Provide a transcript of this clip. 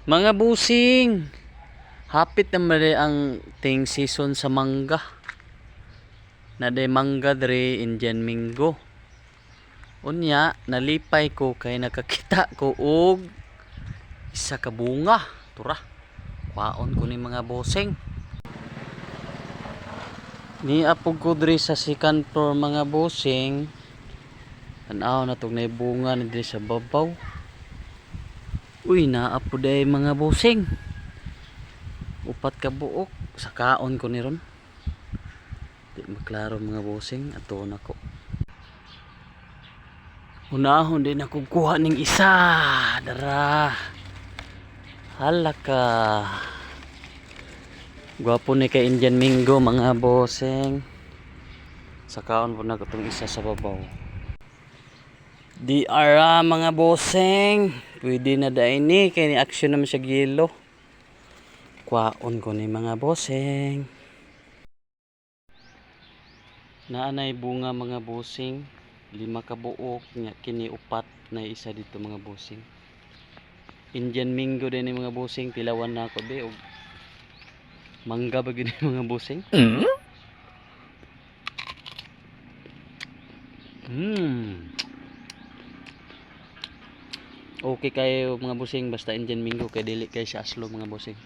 Mga busing, hapit na mali ang ting season sa mangga. Na day mangga dre Indian Mingo. Unya, nalipay ko kay nakakita ko og isa ka bunga. Tura, kwaon ko ni mga busing. Ni apog ko dre sa second floor mga busing. Tanaw na tog na bunga ni dre sa babaw. Uy, naapo day mga busing. Upat ka buok sa kaon ko ni ron. Di maklaro mga busing ato na ko. Unahon din ako kuha ning isa. Dara. Hala ka. Gwapo ni kay Indian Mingo mga busing. Sa kaon po na ko itong isa sa babaw. Di ara mga busing. Pwede na dahil ni kay ni action naman siya yelo. Kwaon ko ni mga busing. Naanay bunga mga busing. 5 ka buok nya kini upat na isa dito mga busing. Indian Mingo din ni mga busing, tilawan na ako be og mangga ba gid mga busing. Okay kayo mga busing basta Indian Mingo kay dili kay siya aslo mga busing.